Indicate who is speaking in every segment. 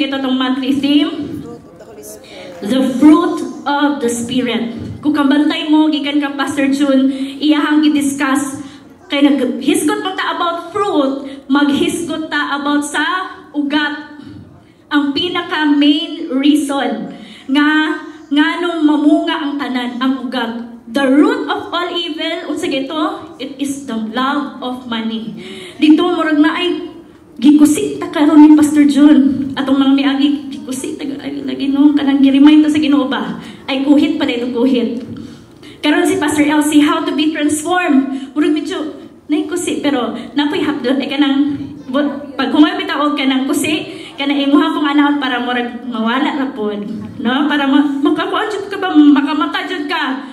Speaker 1: ito itong monthly theme. The fruit of the Spirit. Kung kabantay mo, gikan ka Pastor June, iyahang i-discuss. Kaya naghisgot mo ta about fruit, maghisgot ta about sa ugat. Ang pinaka main reason nga nung mamunga ang tanan, ang ugat. The root of all evil, unsa gito, it is the love of money. Dito murag na ay gikusik ta karon ni Pastor John. Atong mga miagi gikusik ta lagi no kanang gi-remind ta sa Ginoo ba. Ay kuhit pa dito kuhit. Karon si Pastor Elsie how to be transformed. Murag medyo nay kusi pero napoy hapdot ay kanang pag humay bitaog kanang kusi kanang imuha kong anak para murag mawala ra pod, no? Para makakuan jud ka ba makamata jud ka.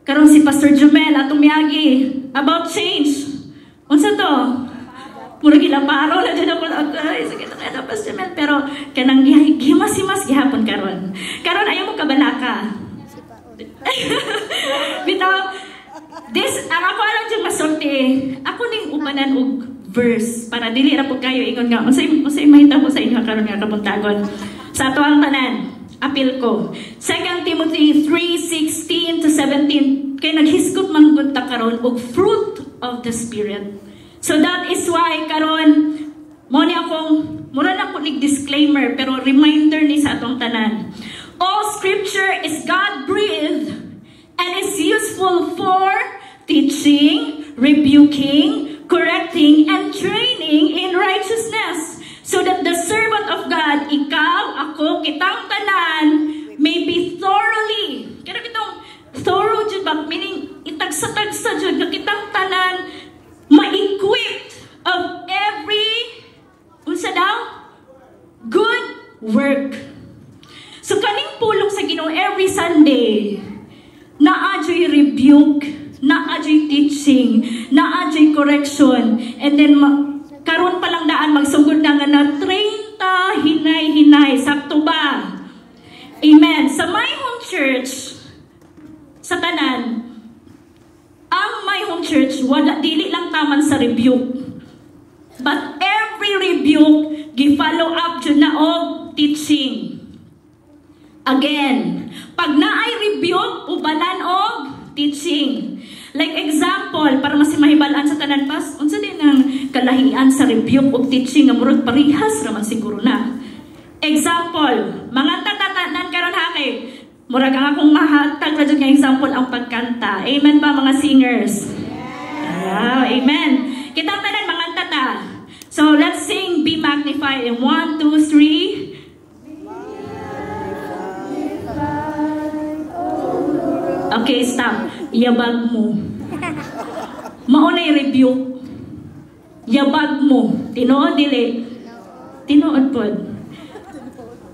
Speaker 1: Karon si Pastor Jumel atong miagi about change. Unsa to? Murag ilang paro na dyan ako ay sige ta kaya Pastor Jumel pero kanang gihimas-himas gihapon karon. Karon ayaw mo kabalaka. Bitaw this ang ako alam dyan masulti. Ako ning upanan og verse para dili ra pud kayo ingon nga unsay mahitabo sa inyo karon nga kabuntagon. Sa ato ang tanan apil ko. 2 Timothy 3:16 to 17. Kaya naghisgot man gud ta karon og fruit of the Spirit. So that is why karon mo ni akong mura na ko nig disclaimer pero reminder ni sa atong tanan. All scripture is God-breathed and is useful for teaching, rebuking, correcting, and training in righteousness. So that the servant of God, ikaw, ako, kitang tanan, may be thoroughly, kaya kitang thorough jud ba, meaning itagsa-tagsa jud na kitang tanan, ma-equipped of every, unsa daw? Good work. So kaning pulong sa Ginoo every Sunday, naa-joy rebuke, naa-joy teaching, naa-joy correction, and then karon pa lang daan magsugod na nga na 30 hinay-hinay sakto ba? Amen. Sa My Home Church sa tanan ang My Home Church wala dili lang taman sa rebuke. But every rebuke gi-follow up jud na og teaching. Again, pag naay rebuke ubalan og teaching. Like example, para mas mahibalaan sa tanan pas, unsa din ang kalahian sa rebuke o teaching nga murag parihas ra man siguro na. Example, mga tatatanan karon ha kay murag ang akong mahatag ra jud nga example ang pagkanta. Amen ba mga singers? Yeah, amen. Kitang tanan mga tata. So let's sing Be Magnified in 1, 2, 3. Okay, stop. Yabag mo. Maunay rebuke. Yabag mo. Tinuod, dili. Tinuod po.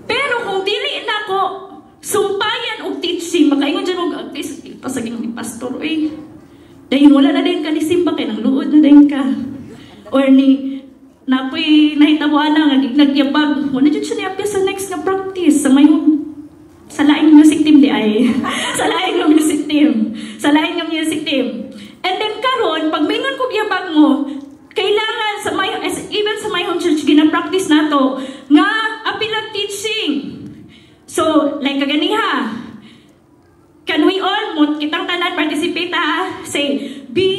Speaker 1: Pero kung dili na ko, sumpayan o teaching, makaingon dyan mo, pasagin ni pastor, eh. Dahil wala na din ka ni Simba, kaya nang luod na din ka. Or ni, napoy, nahitabuan na, nagyabag. Wala dyan siya niapya sa next na practice. Sa mayong sa laing music team di ay. Sa laing ng music team. Sa laing ng music team. And then karon, pag mingon ko yabag mo, kailangan sa my, even sa My Home Church, gina-practice na to, nga apilang teaching. So, like kaganiha, can we all, kitang tanan, participate ha? Say, be,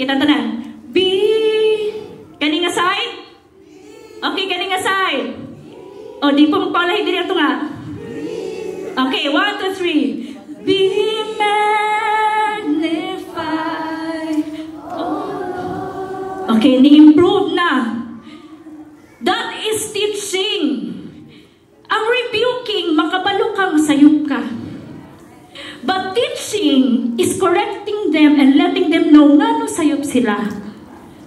Speaker 1: kitang tanan, be, kaning aside? Okay, kaning aside? O, di po magpalahin din ito nga. Okay, 1, 2, 3. Be magnified. Oh. Okay, ni-improve na. That is teaching. Ang rebuking, makabalo kang sayop ka. But teaching is correcting them and letting them know nga no sayop sila.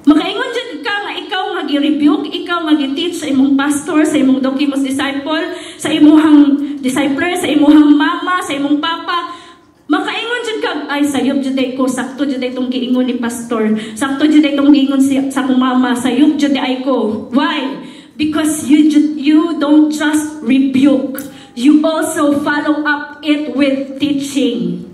Speaker 1: Makaingon dyan ka nga ikaw nga gi-rebuke, ikaw nga gi-teach sa imong pastor, sa imong dokimos disciple, sa imong discipler, sa imong mama, sa imong papa. Makaingon dyan ka, ay sayop dyan ko, sakto dyan itong giingon ni pastor, sakto dyan itong giingon sa akong mama, sayop dyan ay ko. Why? Because you don't just rebuke, you also follow up it with teaching.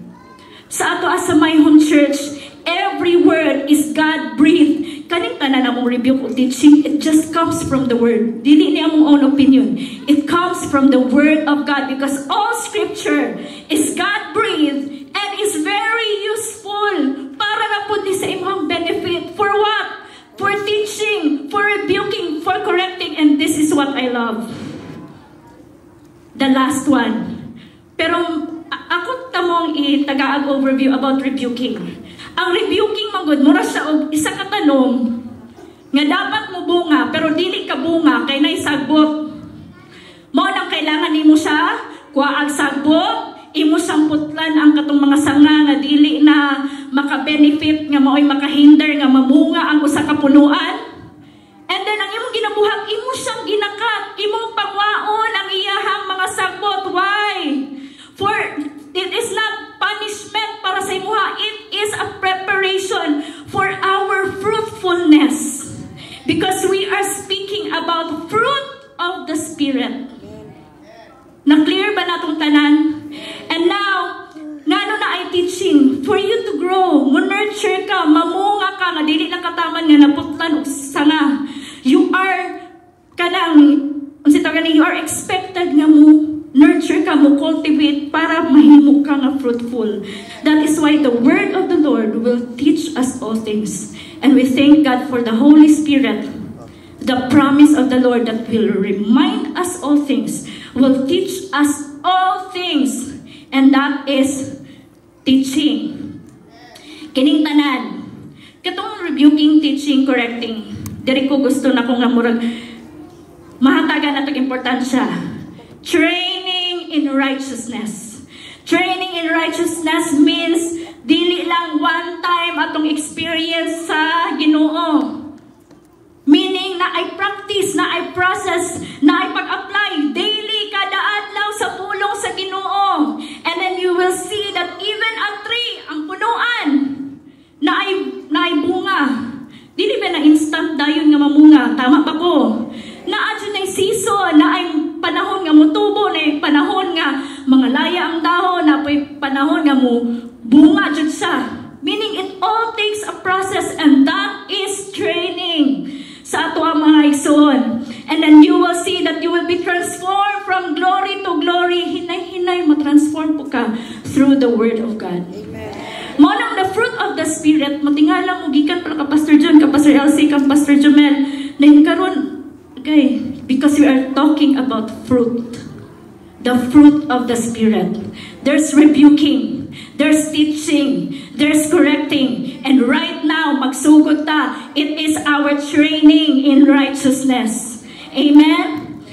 Speaker 1: Sa ato as sa My Home Church, every word is God-breathed. kaning tanan among rebuke o teaching, it just comes from the Word. Dili ni among own opinion. It comes from the Word of God because all Scripture is God-breathed and is very useful para na po di sa imong benefit. For what? For teaching, for rebuking, for correcting, and this is what I love. The last one. Pero ako tamong itagaag overview about rebuking. Ang rebuking magud mura siya og isa ka tanong nga dapat mo bunga pero dili ka bunga kay nay sagbot. Mo nang kailangan nimo siya kuwaag sagbot, imo siyang putlan ang katong mga sanga nga dili na maka-benefit nga maoy makahinder nga mamunga ang usa ka punuan. And then ang imong ginabuhat, imo siyang ginakat, imong pangwaon ang iyahang mga sagbot. Why? For it is not punishment para sa imuha. It is a preparation for our fruitfulness. Because we are speaking about fruit of the Spirit. Na-clear ba natong tanan? And now, ngano na ay teaching for you to grow, mo-nurture ka, mamunga ka, nga dili na kataman nga naputlan o sanga. You are you are expected nga mo nurture ka, mo cultivate para mahimo ka nga fruitful. That is why the word of the Lord will teach us all things. And we thank God for the Holy Spirit, the promise of the Lord that will remind us all things, will teach us all things, and that is teaching. Kining tanan, katong rebuking, teaching, correcting, diri ko gusto na kong murag mahatagan natong importansya. Training in righteousness. Training in righteousness means dili lang one time atong experience sa Ginoo. Meaning na ay practice, na ay process, na ay pag-apply daily kada adlaw sa pulong sa Ginoo. And then you will see that even a tree, ang punuan, na ay bunga. Dili ba na instant dayon nga mamunga? Tama ba ko? Na adyo na season, na ay panahon nga mutubo, na ay panahon nga mga laya ang dahon, na ay panahon nga mo bunga jud sa. Meaning it all takes a process, and that is training sa ato ang mga igsoon. And then you will see that you will be transformed from glory to glory. Hinay-hinay matransform po ka through the Word of God. Amen. Mo nang the fruit of the Spirit, matingala mo gikan pala ka Pastor John, ka Pastor Elsie, ka Pastor Jomel, na karon, okay, because we are talking about fruit. The fruit of the Spirit. There's rebuking, there's teaching, there's correcting, and right now, magsugod ta, it is our training in righteousness. Amen?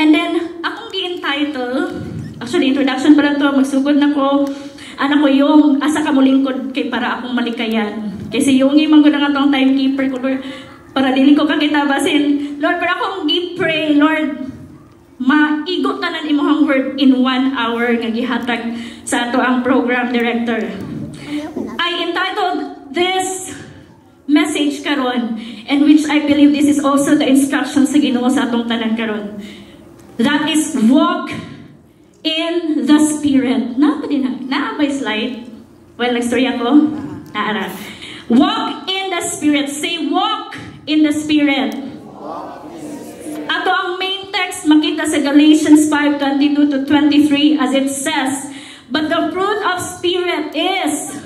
Speaker 1: And then, akong gi-entitle, actually, introduction pa lang to, magsugod na ko, anak ko yung asa ka mo lingkod kay para akong malikayan. Kasi yung imang ko na nga tong timekeeper ko, Lord, para dili ko kakitabasin. Lord, para akong gi-pray, Lord, maigot tanan imong word in 1 hour nga gihatag sa ato ang program director. I entitled this message karon, and which I believe this is also the instruction sa Ginoo sa atong tanan karon. That is walk in the Spirit. Naa ba slide? Well, nagstorya ko. Naara. Walk in the Spirit. Say, walk in the Spirit. Ato ang main text makita sa Galatians 5:22 to 23 as it says, but the fruit of Spirit is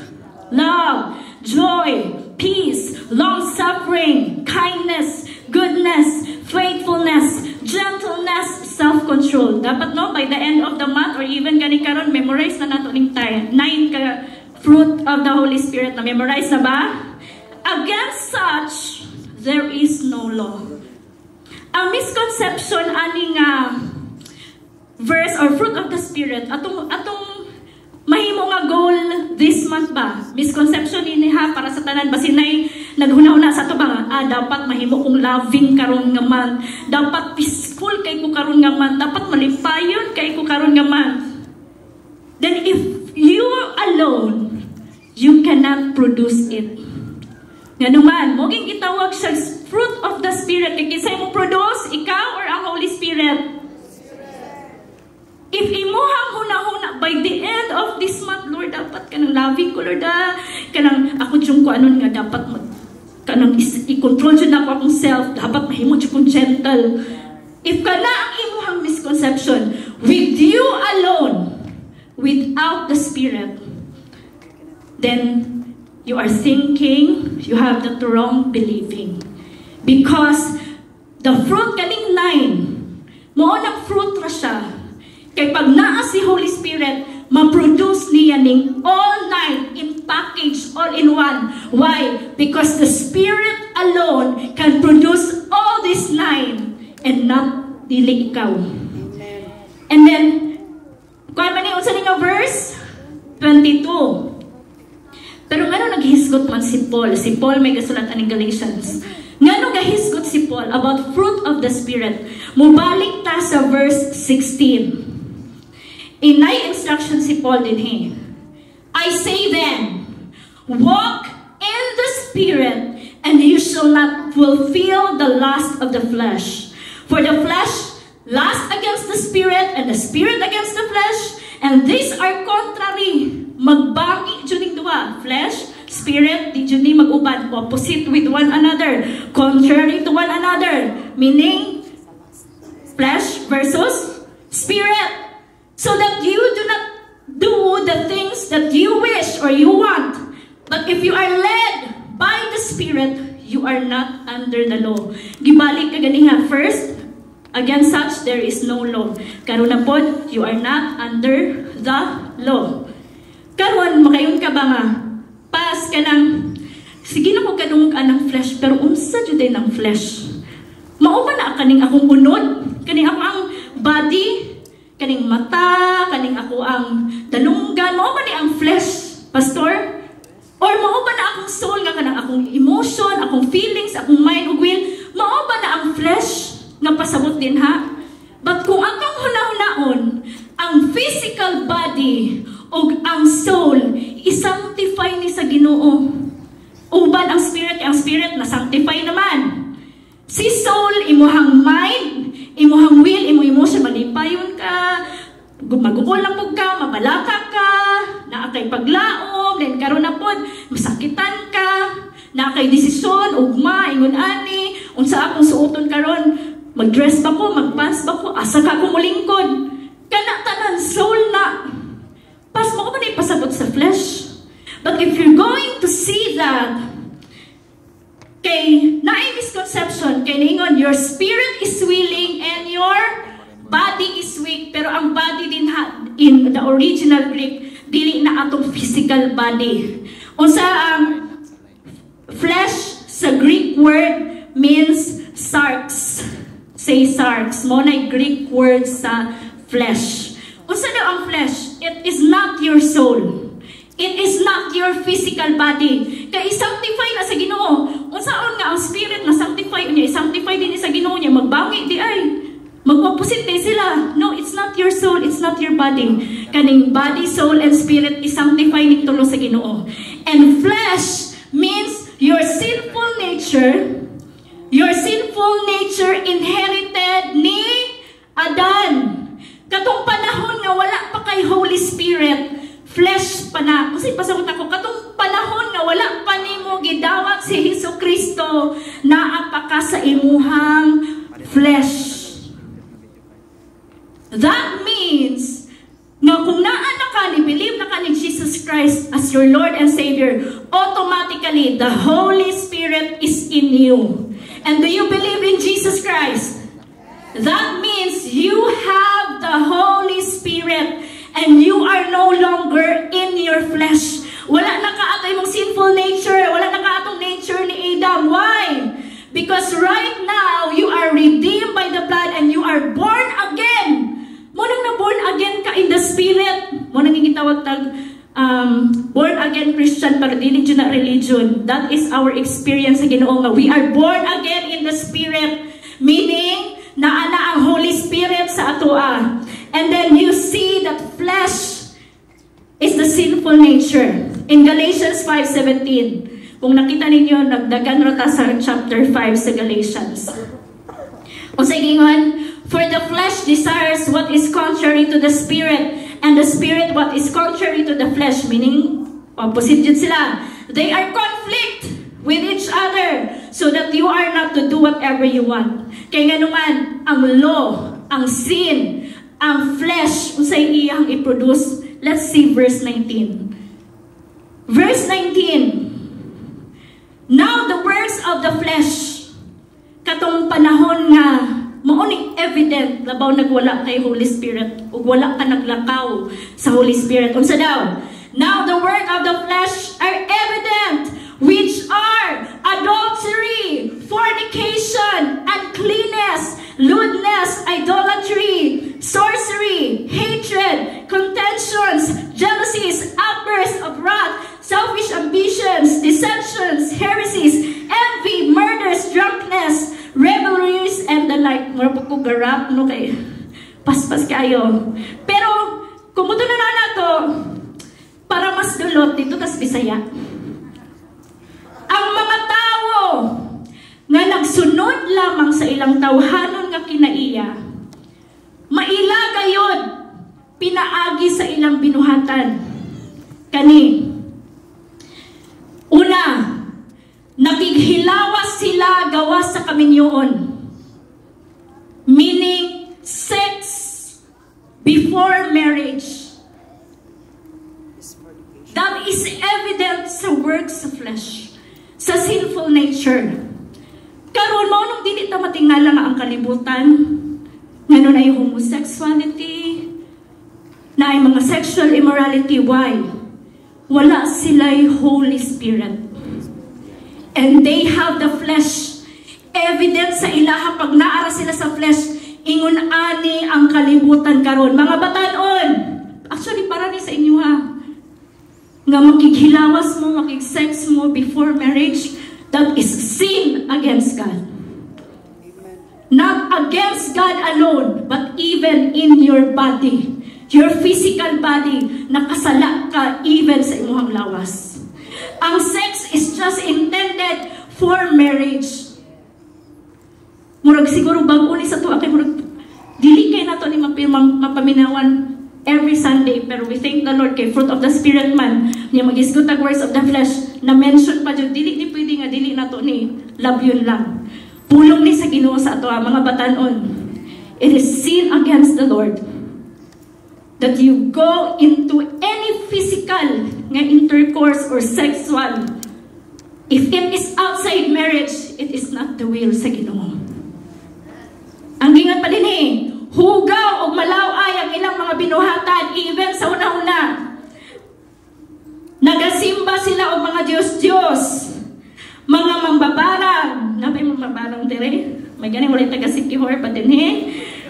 Speaker 1: love, joy, peace, long-suffering, kindness, goodness, faithfulness, gentleness, self-control. Dapat no, by the end of the month or even gani karon memorize na nato ning 9 ka fruit of the Holy Spirit. Na memorize na ba? Against such, there is no law. Ang misconception aning verse or fruit of the Spirit, atong mahimo nga goal this month ba? Misconception ini ha para sa tanan basinay naghuna-una sa to ba? Dapat mahimo kong loving karon nga month. Dapat peaceful kay ko karon nga month. Dapat malipayon kay ko karon nga month. Then if you alone, you cannot produce it. Nga naman, moging itawag siya fruit of the Spirit. Kaya mo produce, ikaw or ang Holy Spirit? If imuhang huna-huna, by the end of this month, Lord, dapat ka ng loving ko, Lord, ka ng ako diyong ko anon nga dapat mo. kanang i-control dyan ako akong self, dapat mahimo dyan kong gentle. If kana ang imuhang misconception, with you alone, without the Spirit, then you are thinking, you have that wrong believing. Because the fruit kaning 9, mao nang fruit ra siya. Kay pag naa si Holy Spirit, ma-produce niya ning all 9 in package, all in one. Why? Because the Spirit alone can produce all these 9 and not dili ikaw. And then, kung man yung unsa nga verse 22. Pero ngano naghisgot man si Paul? Si Paul may gasulat aning Galatians. Ngano gahisgot si Paul about fruit of the Spirit? Mubalik ta sa verse 16. Inay instruction si Paul din he. I say then, walk in the Spirit, and you shall not fulfill the lust of the flesh. For the flesh lusts against the Spirit, and the Spirit against the flesh, and these are contrary. Magbangi dyan duwa. Flesh, Spirit, di dyan mag-uban. Opposite with one another. Contrary to one another. Meaning, flesh versus Spirit. So that you do not do the things that you wish or you want. But if you are led by the Spirit, you are not under the law. Gibalik ka ganiha. First, against such there is no law. Karon na pod, you are not under the law. Karon, makayon ka ba nga? Pas ka ng, sige na mo kanong anang flesh, pero unsa jud day ng flesh? Mao ba na kaning akong unod? Kaning ako ang body? Kaning mata, kaning ako ang dalunggan, mao ba ni ang flesh, pastor? Or mao ba na akong soul, nga kanang akong emotion, akong feelings, akong mind ug will, mao ba na ang flesh nga pasabot din ha? But kung akong hunahunahon, ang physical body ug ang soul, i-sanctify ni sa Ginoo. Uban ang spirit na-sanctify naman. Si soul, imuhang mind, imuhang will, imuhang emotion, malipayon ka, mag-uulang mo ka, mabalaka ka, naakay paglaom, then karon na pod, masakitan ka, naakay desisyon, ugma, ingon ani, unsa akong suoton karon, mag-dress ba ko, mag-pants ba ko, asa ka ko mulingkod, kana tanan, soul na. Pas mo ko ba na ipasabot sa flesh? But if you're going to see that, kay naay misconception, kay naingon, your spirit is willing and your body is weak. Pero ang body din in the original Greek, dili na atong physical body. Unsa ang flesh sa Greek word means sarx. Say sarx. Mo na Greek word sa flesh. Unsa daw ang flesh? It is not your soul. It is not your physical body. Kaya i-sanctify na sa Ginoo. Unsaon nga ang spirit na sanctify niya, i-sanctify din sa Ginoo niya, magbangi di ay. Mag-opposite din sila. No, it's not your soul, it's not your body. Kaning body, soul, and spirit i-sanctify ni tulo sa Ginoo. And flesh means your sinful nature. Your sinful nature inherited ni Adan. Katong panahon nga wala pa kay Holy Spirit, flesh pa na. Kasi pasabot ako, katong panahon nga wala pa nimo gidawat si Hesus Kristo, naa pa ka sa imuhang flesh. That means, nga kung naa na ka, believe na ka ni Jesus Christ as your Lord and Savior, automatically, the Holy Spirit is in you. And do you believe in Jesus Christ? That means you have the Holy Spirit and you are no longer in your flesh. Wala na ka atay mong sinful nature. Wala na ka atong nature ni Adam. Why? Because right now, you are redeemed by the blood and you are born again. Munang na born again ka in the Spirit. Munang gitawag tag born again Christian pero dili na religion. That is our experience sa Ginoo nga we are born again in the Spirit. Meaning, naana ang Holy Spirit sa atoa. And then you see that flesh is the sinful nature. In Galatians 5:17, kung nakita ninyo, nagdagan rata sa chapter 5 sa Galatians. O sa ingon, for the flesh desires what is contrary to the Spirit, and the Spirit what is contrary to the flesh, meaning opposite yun sila. They are conflict. with each other so that you are not to do whatever you want. Kaya nga naman, ang law, ang sin, ang flesh, unsay iyang i-produce. Let's see verse 19. Verse 19. Now the works of the flesh, katong panahon nga, mauning evident labaw nagwala kay Holy Spirit ug wala ka naglakaw sa Holy Spirit. Unsa daw? Now the work of the flesh are evident, which are adultery, fornication, uncleanness, lewdness, idolatry, sorcery, hatred, contentions, jealousies, outbursts of wrath, selfish ambitions, dissensions, heresies, envy, murders, drunkenness, revelries, and the like. Mura po ko garap, no, kay paspas kayo. Pero, kung muto na nato, para mas dulot dito tas Bisaya. Ang mga tao nga nagsunod lamang sa ilang tawhanon nga kinaiya, maila gayod pinaagi sa ilang binuhatan. Kani, una, nakighilawas sila gawas sa kaminyoon. Meaning, sex before marriage. That is evident sa works of flesh, sa sinful nature. Karon mo nung dili ta matingala nga ang kalibutan, ngano na yung homosexuality, na ay mga sexual immorality. Why? Wala sila'y Holy Spirit. And they have the flesh. Evident sa ilaha pag naara sila sa flesh, ingon ani ang kalibutan karon. Mga batanon, actually para ni sa inyo ha, nga makikhilawas mo, makiksex mo before marriage, that is sin against God. Not against God alone, but even in your body, your physical body, nakasala ka even sa imuhang lawas. Ang sex is just intended for marriage. Murag siguro bago ni sa tuwa kay murag dili kay nato ni mapaminawan every Sunday, pero we thank the Lord kay fruit of the Spirit man, niya mag-isgot ang works of the flesh, na mention pa dyan, dili ni pwede nga, dili na to ni, love yun lang. Pulong ni sa Ginoo sa ato, mga batanon. It is sin against the Lord that you go into any physical nga intercourse or sexual. If it is outside marriage, it is not the will sa Ginoo. Ang gingat pa din hugaw o malaway ang ilang mga binuhatan, even sa una-una. Nagasimba sila o mga Diyos-Diyos, mga mambabarang, nga ba yung mambabarang dire? May ganing wala taga-sikihor pa din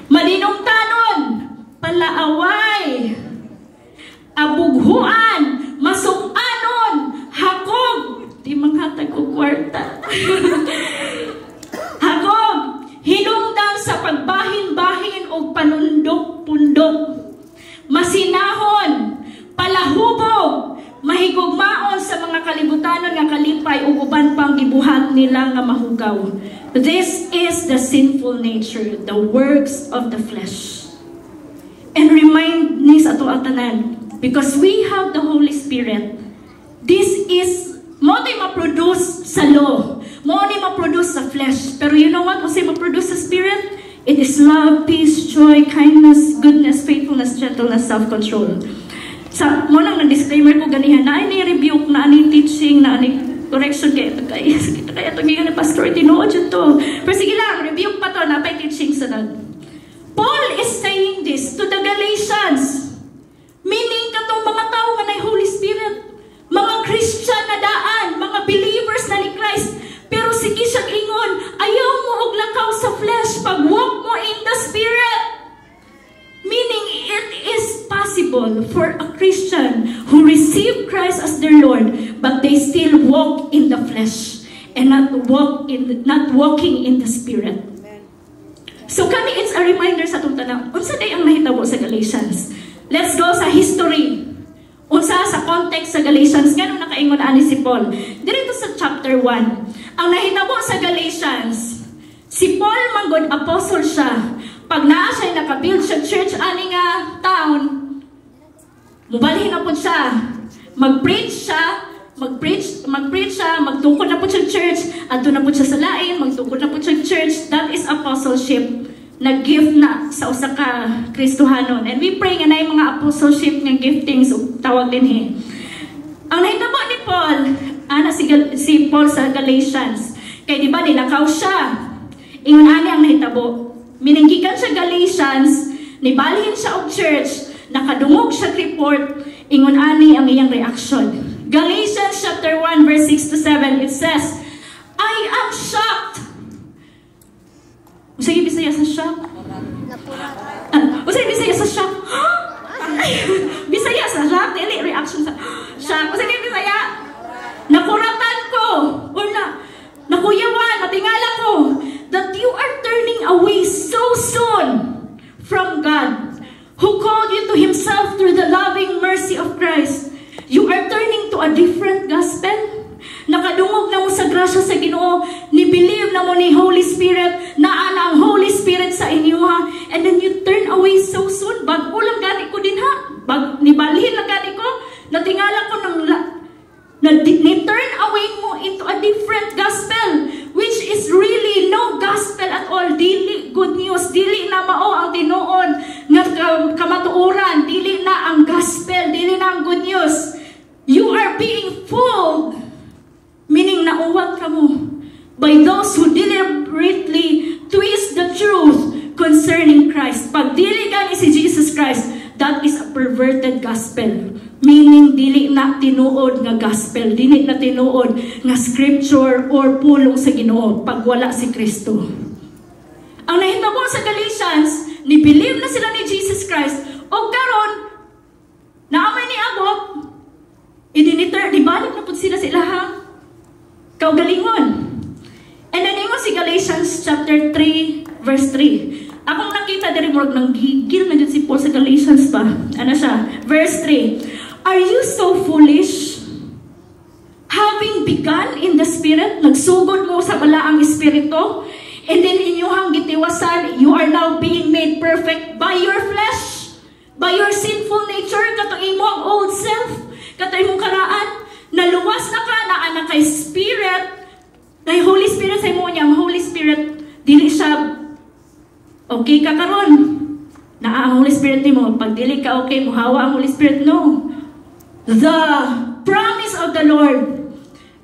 Speaker 1: malinong-tanon, palaaway, abughuan, masukanon, hakog, di manghatag o kwarta. Hakog, hinungdan sa pagbahin-bahin o panundok-pundok, masinahon, palahubog, mahigugmaon sa mga kalibutanon nga kalipay o uban pang gibuhat nila nga mahugaw. This is the sinful nature, the works of the flesh. And remind ni sa ato atanan, because we have the Holy Spirit, this is mo di ma-produce sa law, mo di ma-produce sa flesh. Pero you know what? Mo say ma-produce sa Spirit? It is love, peace, joy, kindness, goodness, faithfulness, gentleness, self-control. Sa mo nang disclaimer ko ganihan, na ni rebuke, na ni teaching, na ni correction kaya ito kaya ito ngayon na pastor, tinuod yun to. Pero sige lang, rebuke pa to, napay teaching sa nun. Paul is saying this to the Galatians, meaning katong mga tao nga na Holy Spirit, mga Christian na daan, mga believers na ni Christ, pero sige siyang ingon, ayaw mo og lakaw sa flesh, pag-walk mo in the Spirit. Meaning, it is possible for a Christian who received Christ as their Lord, but they still walk in the flesh and not walking in the Spirit. So, kani it's a reminder sa itong tanang, unsa day ang nahitabo sa Galatians? Let's go sa history. Unsa sa context sa Galatians, ngano nakaingon ani si Paul. Dito sa chapter 1, ang nahitabo sa Galatians, si Paul manggod apostle siya. Pag naa siya nakabuild siya church ani nga town, mubalhin na po siya. Mag-preach siya mag-preach siya, magtukod na po siya church, adto na po siya sa lain, magtukod na po siya church. That is apostleship na gift na sa usa ka Kristohanon. And we pray nga na yung mga apostleship nga giftings tawag din he. Ang nahitabo ni Paul, si Paul sa Galatians, kay di ba nilakaw siya? Ingon ani ang nahitabo. Mininggikan siya Galatians, nibalhin siya og church, nakadungog siya report, ingon ani ang iyang reaction. Galatians chapter 1 verse 6 to 7, it says, I am shocked. Usay Bisaya sa shock? Usay Bisaya sa shock? Bisaya sa shock? Dili reaction sa shock. Usay Bisaya? Nakuratan ko. Or nakuyawan, natingala ko that you are turning away so soon from God who called you to Himself through the loving mercy of Christ. You are turning to a different gospel. Nakadungog na mo sa grasya sa Ginoo, ni-believe na mo ni Holy Spirit, naa ang Holy Spirit sa inyo ha, and then you turn away so soon. Bago lang gani ko din ha, nibalhin lang gani ko, natingala ko ni-turn away mo into a different gospel, which is really no gospel at all. Dili good news, dili na mao ang tinuod nga kamatuoran, dili na ang gospel, dili na ang good news. You are being fooled, meaning nauwat ka mo by those who deliberately twist the truth concerning Christ. Pag dili gani si Jesus Christ, that is a perverted gospel. Meaning, dili na tinuod nga gospel, dili na tinuod nga scripture or pulong sa Ginoo pag wala si Kristo. Ang nahitabo sa Galatians, ni-believe na sila ni Jesus Christ, o karon naamay ni abot, ibalik na po sila sa ilahang kaugalingon. And then ingon si Galatians chapter 3, verse 3. Akong nakita diri murag nang gigil na dyan si Paul sa Galatians pa. Ano siya? Verse 3. Are you so foolish? Having begun in the Spirit, nagsugod mo sa balaang Espiritu, and then inyuhang gitiwasan, you are now being made perfect by your flesh, by your sinful nature, kato imong old self, kato imong karaan, naluwas na ka, na anak kay Spirit, na Holy Spirit sa imo niya, ang Holy Spirit, dili siya, okay ka karon, na ang Holy Spirit nimo, pag dili ka okay, muhawa ang Holy Spirit, no. The promise of the Lord,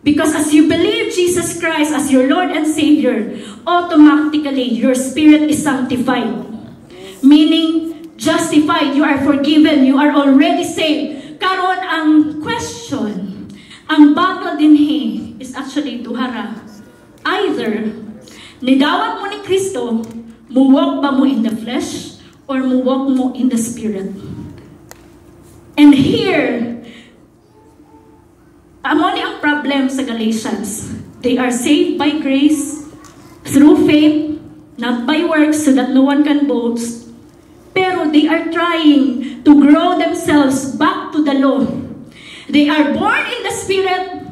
Speaker 1: because as you believe Jesus Christ as your Lord and Savior, automatically your spirit is sanctified. Meaning, justified, you are forgiven, you are already saved. Karon ang question, ang battle din is actually duhara. Either, nidawat mo ni Kristo, muwalk ba mo in the flesh, or muwalk mo in the Spirit. And here, amo ni ang problem sa Galatians. They are saved by grace, through faith, not by works, so that no one can boast. Pero they are trying to grow themselves back to the law. They are born in the Spirit,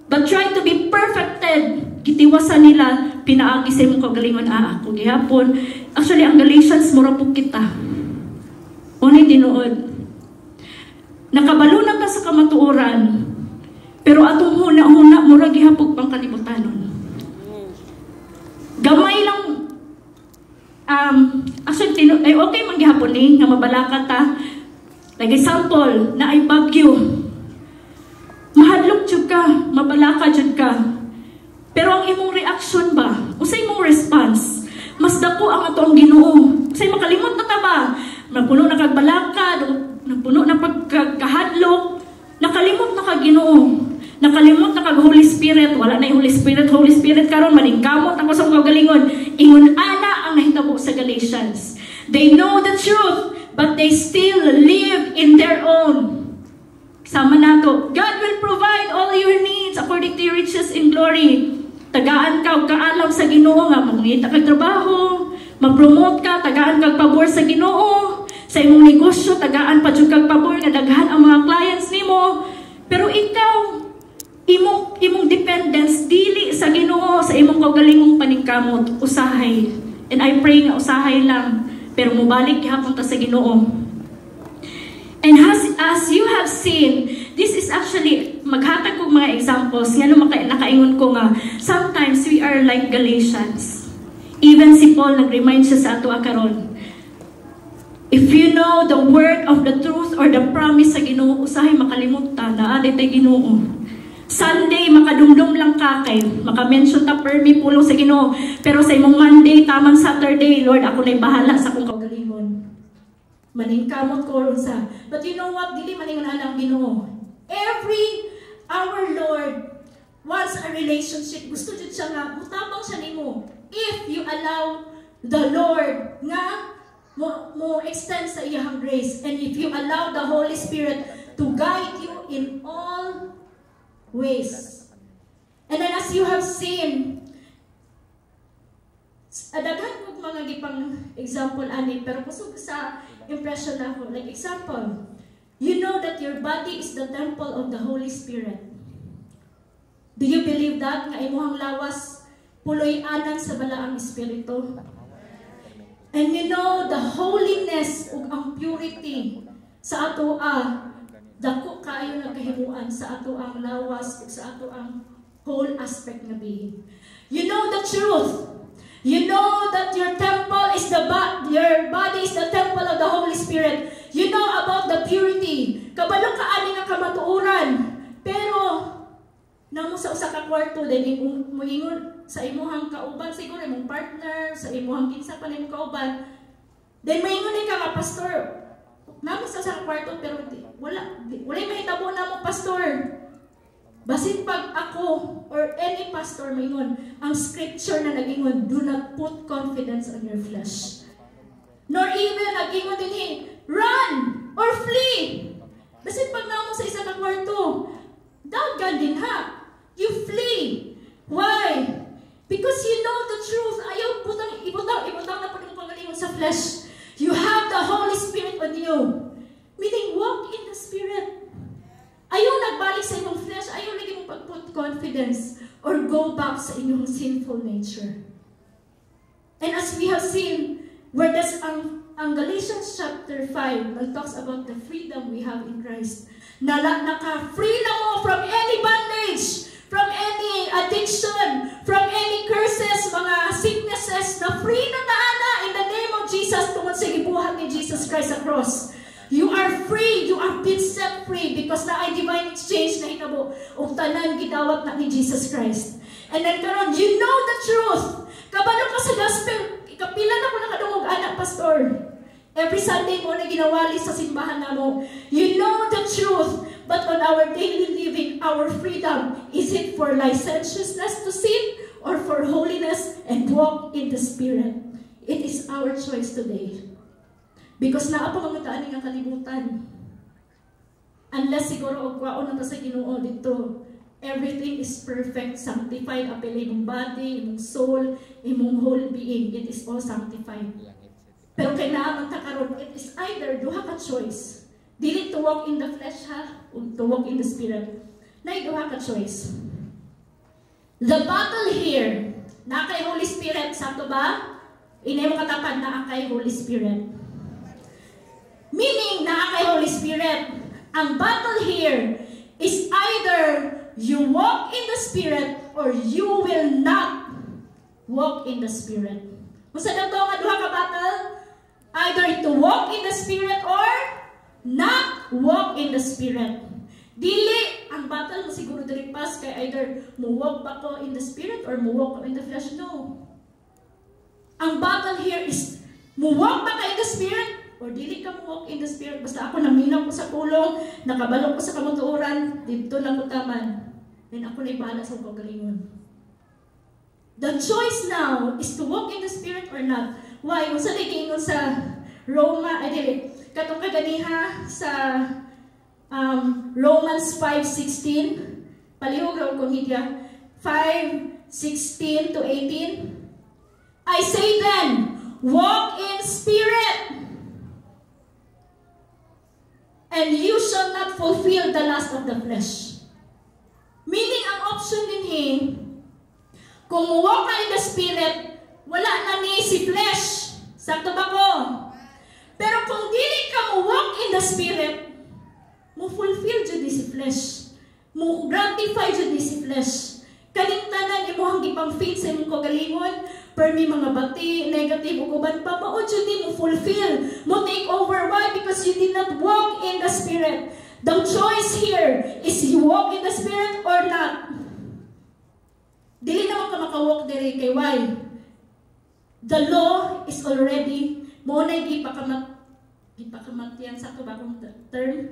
Speaker 1: but try to be perfected. Gitiwasan nila, pinaagi sa imong kagalingon, ako gihapon. Actually, ang Galatians, mura po kita. Unay tinuod. Nakabalo na ka sa kamatuoran, pero atong huna-huna, mura gihapog pang kalibutanon. Gamay lang, actually, okay man gihapon nga mabalaka ta. Like example, na ay bagyo. Mahadlok jud ka, mabalaka jud ka. Pero ang imong reaction ba? Usay imong response? Mas dako ang ato ang Ginoo. Usay makalimot na ta ba? Napuno na kagbalaka, napuno na pagkahadlok, nakalimot na kag Ginoo. Nakalimot na kag Holy Spirit. Wala na yung Holy Spirit karon maningkamot ako sa kagalingon. Ingon ana ang nahitabo sa Galatians. They know the truth, but they still live in their own. Sama nato, God will provide all your needs according to your riches in glory. Tagaan ka og kaalam sa Ginoo nga mangita kag trabaho, ma-promote ka, tagaan kag pabor sa Ginoo. Sa imong negosyo, tagaan pa jud kag pabor nga daghan ang mga clients nimo. Pero ikaw, imong dependence dili sa Ginoo, sa imong kaugalingong paningkamot, usahay. And I pray nga usahay lang, pero mubalik gihapon ta sa Ginoo. And as you have seen, this is actually, maghatag kong mga examples, nga nakaingon ko nga, sometimes we are like Galatians. Even si Paul nag-remind siya sa ato karon. If you know the word of the truth or the promise sa Ginoo, usahay makalimutan na aday tay Ginoo. Sunday, makadumdum lang ka kay, makamention ta permi pulong sa Ginoo. Pero sa imong Monday, tamang Saturday, Lord, ako na'y bahala sa akong kaugalingon. Maningkamot ko sa. But you know what? Dili maningon ang Ginoo. Our Lord wants a relationship. Gusto jud siya nga, mutabang siya nimo. If you allow the Lord nga mo extend sa iyang grace, and if you allow the Holy Spirit to guide you in all ways. And then as you have seen, daghan ko mga gipang example ani, pero kusog sa impression ako. Like example, you know that your body is the temple of the Holy Spirit. Do you believe that? Nga imuhang lawas, puloy anan sa balaang espiritu. And you know, the holiness ug ang purity sa ato dako kayo nagkahimuan sa ato ang lawas ug sa ato ang whole aspect nga being. You know the truth. You know that your temple is your body is the temple of the Holy Spirit. You know about the purity. Kabalo ka ani nga kamatuoran. Pero namo sa usa ka kwarto din moingon sa imuhang kauban, siguro imong partner, sa imuhang kinsa pa nimong kauban. Then moingon ni ka nga pastor. Namo sa usa ka kwarto pero wala mahitabo na mo pastor. Basin pag ako or any pastor maingon, ang scripture na nagingon, do not put confidence on your flesh. Nor even nagingon din run or flee. Basin pag namo sa isa ka kwarto, daggan din ha. You flee. Why? Because you know the truth. Ayaw ibutang na pag pagalingon sa flesh. You have the Holy Spirit on you. Meaning, walk in the Spirit. Ayaw nagbalik sa inyong flesh. Ayaw lagi mong pag-put confidence or go back sa inyong sinful nature. And as we have seen, where does ang Galatians chapter 5 talks about the freedom we have in Christ. Naka-free na mo from any bondage, from any addiction, from any curses, mga sicknesses, na free na taana in the name of Jesus tungod sa gibuhat ni Jesus Christ sa cross. You are free. You are been set free because na ay divine exchange na hinabo ug tanan gidawat na ni Jesus Christ. And then karon, you know the truth. Kabalo ka sa gospel. Kapila na ko nakadungog anak pastor. Every Sunday mo na ginawali sa simbahan namo. You know the truth. But on our daily living, our freedom, is it for licentiousness to sin or for holiness and walk in the Spirit? It is our choice today. Because naa pa mga taan nga kalibutan. Unless siguro og kwaon na ta sa Ginoo dito, everything is perfect, sanctified, apel imong body, imong soul, imong whole being, it is all sanctified. Pero kailangan ta karon, it is either duha ka choice. Dili to walk in the flesh ha, o to walk in the Spirit. Nay duha ka choice. The battle here, na kay Holy Spirit, sakto ba? Inay mo katapan na kay Holy Spirit. Meaning, na kay Holy Spirit, ang battle here is either you walk in the Spirit or you will not walk in the Spirit. Kung sa daw nga duha ka battle, either to walk in the Spirit or not walk in the Spirit. Dili, ang battle mo siguro dili pas kay either mo walk ba ko in the Spirit or mo walk in the flesh. No. Ang battle here is mo walk ba ka in the Spirit or dili ka mo walk in the Spirit. Basta ako naminaw ko sa pulong, nakabalo ko sa kamutuoran, dito lang ko taman. Then ako na ibahala sa kagalingon. The choice now is to walk in the Spirit or not. Why? Kung sa ligingon sa Roma, ay dili, katong kaganiha sa Romans 5:16, palihog raw kong hidya, 5:16 to 18. I say then, walk in Spirit, and you shall not fulfill the lust of the flesh. Meaning, ang option din kung walk ka in the Spirit, wala na ni si flesh. Sakto ba ko? Pero kung dili ka mo walk in the Spirit,
Speaker 2: mo fulfill jud ni si flesh. Mo gratify jud ni si flesh. Kaning tanan imuhang gipang feed sa imong kagalingon, per may mga bati, negative ug uban pa, mao jud ni mo fulfill, mo take over. Why? Because you did not walk in the Spirit. The choice here is you walk in the Spirit or not. Dili naman ka makawalk diri kay why? The law is already mo na gipakamatyan sa bagong term.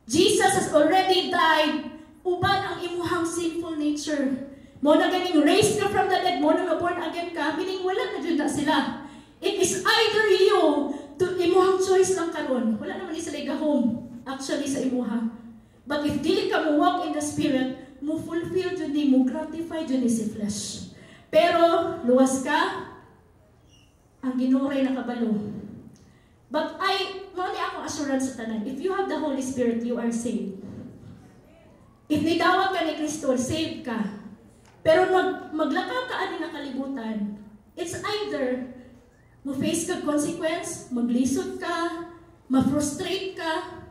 Speaker 2: Jesus has already died uban ang imuhang sinful nature. Mo na ganing raised ka from the dead, mo na born again ka, meaning wala na dyan na sila. It is either you to imuhang choice lang karon. Wala naman ni sila home actually sa imuha. But if dili ka mo walk in the Spirit, mo fulfill dyan ni, mo gratify dyan ni si flesh. Pero luwas ka, ang ginuray na kabalo. But mali akong assurance sa tanan. If you have the Holy Spirit, you are saved. If nidawat ka ni Kristo, saved ka. Pero maglakaw ka ani nga kalibutan, it's either mo face ka consequence, maglisod ka, ma-frustrate ka,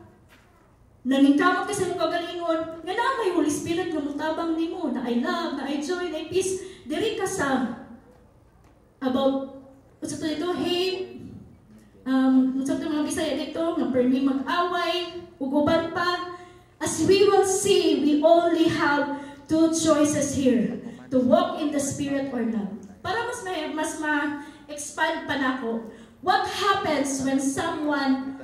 Speaker 2: naningkamot ka sa imong kagalingon, nga na may Holy Spirit nga mutabang nimo, na I love, na I joy, na I peace, diri ka sa about unsa to dito, hate, unsa to mga Bisaya dito, nga permi mag-away, uguban pa. As we will see, we only have two choices here, to walk in the Spirit or not. Para mas ma-expand pa nako, what happens when someone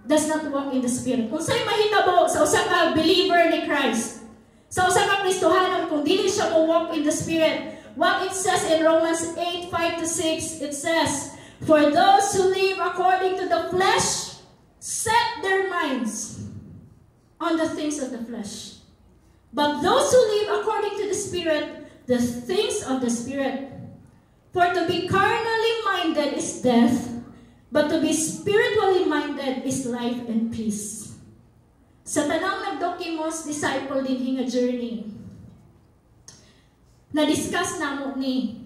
Speaker 2: does not walk in the Spirit? Kung sa'yo mahitabo sa usa ka believer ni Christ, sa usa ka Kristohanon, kung dili siya mo walk in the Spirit, what it says in Romans 8:5-6, it says, "For those who live according to the flesh set their minds on the things of the flesh. But those who live according to the Spirit, the things of the Spirit. For to be carnally minded is death, but to be spiritually minded is life and peace." Sa tanang nagdokimos disciple din nga journey, na-discuss namo ni